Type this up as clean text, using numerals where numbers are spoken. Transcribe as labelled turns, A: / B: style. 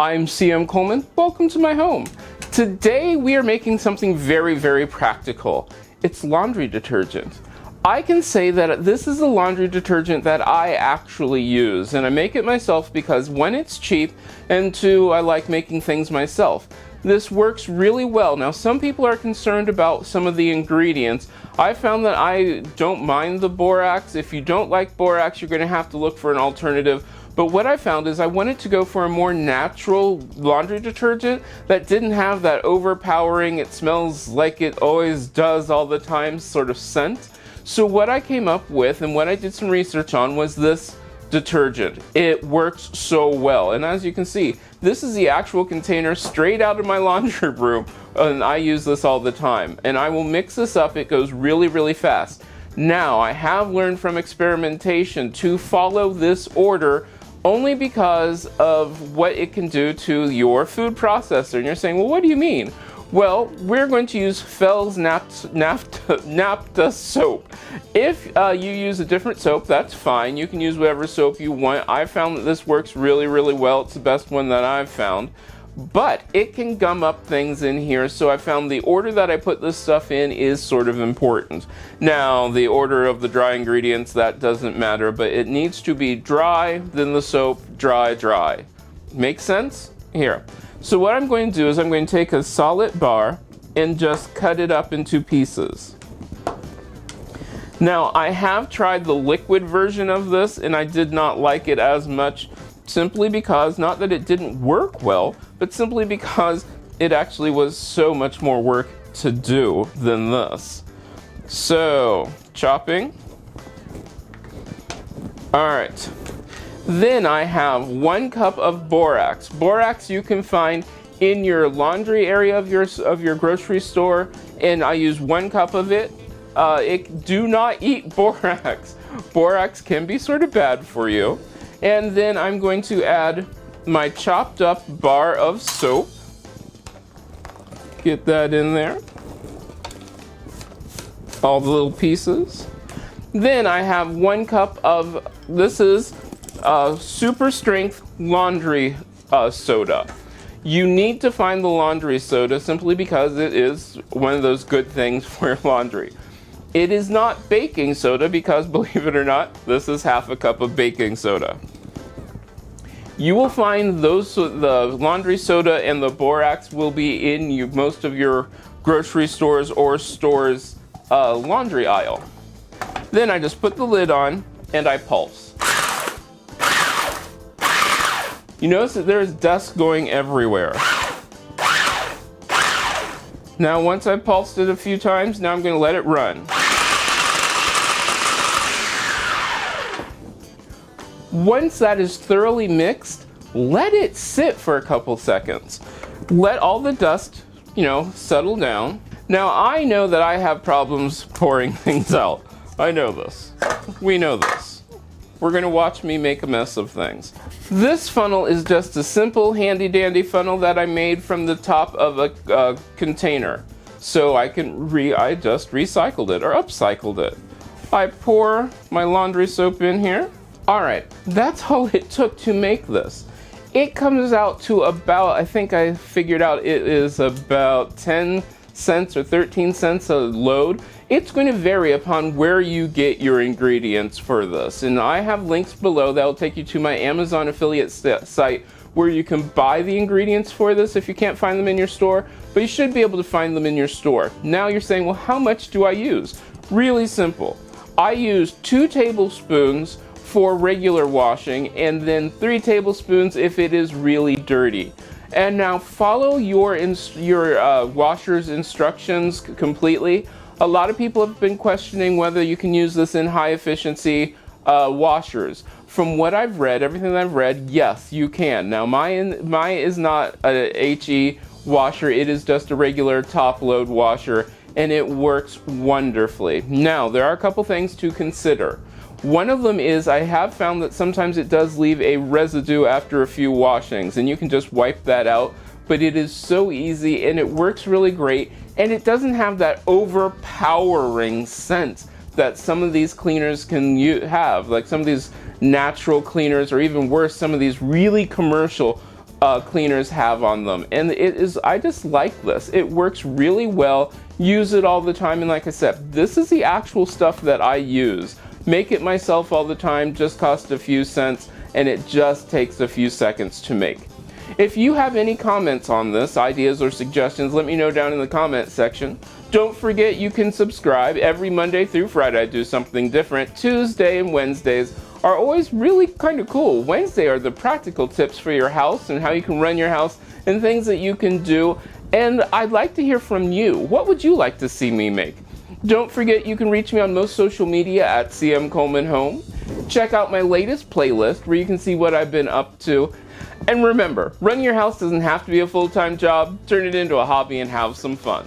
A: I'm CM Coleman, welcome to my home. Today we are making something very, very practical. It's laundry detergent. I can say that this is a laundry detergent that I actually use, and I make it myself because one, it's cheap, and two, I like making things myself. This works really well. Now, some people are concerned about some of the ingredients. I found that I don't mind the borax. If you don't like borax, you're going to have to look for an alternative. But what I found is I wanted to go for a more natural laundry detergent that didn't have that overpowering, it smells like it always does all the time sort of scent. So what I came up with and what I did some research on was this detergent. It works so well, and as you can see, this is the actual container straight out of my laundry room, and I use this all the time. And I will mix this up. It goes really, really fast. Now, I have learned from experimentation to follow this order only because of what it can do to your food processor. And you're saying, well, what do you mean? Well, we're going to use Fels Naptha soap. If you use a different soap, that's fine. You can use whatever soap you want. I found that this works really, really well. It's the best one that I've found. But it can gum up things in here, so I found the order that I put this stuff in is sort of important. Now, the order of the dry ingredients, that doesn't matter, but it needs to be dry, then the soap, dry, dry. Make sense? Here. So what I'm going to do is I'm going to take a solid bar and just cut it up into pieces. Now, I have tried the liquid version of this and I did not like it as much, simply because, not that it didn't work well, but simply because it actually was so much more work to do than this. So, chopping. All right. Then I have 1 cup of borax. Borax you can find in your laundry area of your grocery store, and I use 1 cup of it. Do not eat borax. Borax can be sort of bad for you. And then I'm going to add my chopped up bar of soap. Get that in there. All the little pieces. Then I have 1 cup of, this is super strength laundry soda. You need to find the laundry soda simply because it is one of those good things for your laundry. It is not baking soda because, believe it or not, this is half a cup of baking soda. You will find those, the laundry soda and the borax will be in most of your grocery stores or stores laundry aisle. Then I just put the lid on and I pulse. You notice that there's dust going everywhere. Now, once I've pulsed it a few times, now I'm going to let it run. Once that is thoroughly mixed, let it sit for a couple seconds. Let all the dust, settle down. Now, I know that I have problems pouring things out. I know this. We know this. We're going to watch me make a mess of things. This funnel is just a simple handy-dandy funnel that I made from the top of a container. So I just recycled it or upcycled it. I pour my laundry soap in here. All right, that's all it took to make this. It comes out to about, I think I figured out it is about 10 cents or 13 cents a load. It's going to vary upon where you get your ingredients for this. And I have links below that will take you to my Amazon affiliate site where you can buy the ingredients for this if you can't find them in your store, but you should be able to find them in your store. Now you're saying, well, how much do I use? Really simple. I use 2 tablespoons for regular washing and then 3 tablespoons if it is really dirty. And now follow your washer's instructions completely. A lot of people have been questioning whether you can use this in high efficiency washers. From what I've read, everything that I've read, yes, you can. Now mine is not a HE washer, it is just a regular top load washer, and it works wonderfully. Now, there are a couple things to consider. One of them is I have found that sometimes it does leave a residue after a few washings, and you can just wipe that out, but it is so easy and it works really great, and it doesn't have that overpowering scent that some of these cleaners can have, like some of these natural cleaners, or even worse, some of these really commercial cleaners have on them, and I just like this. It works really well. Use it all the time, and like I said, this is the actual stuff that I use. Make it myself all the time, just costs a few cents, and it just takes a few seconds to make. If you have any comments on this, ideas or suggestions, let me know down in the comment section. Don't forget you can subscribe. Every Monday through Friday I do something different. Tuesday and Wednesdays are always really kind of cool. Wednesday are the practical tips for your house and how you can run your house and things that you can do. And I'd like to hear from you. What would you like to see me make? Don't forget you can reach me on most social media at CM Coleman Home. Check out my latest playlist where you can see what I've been up to. And remember, running your house doesn't have to be a full-time job. Turn it into a hobby and have some fun.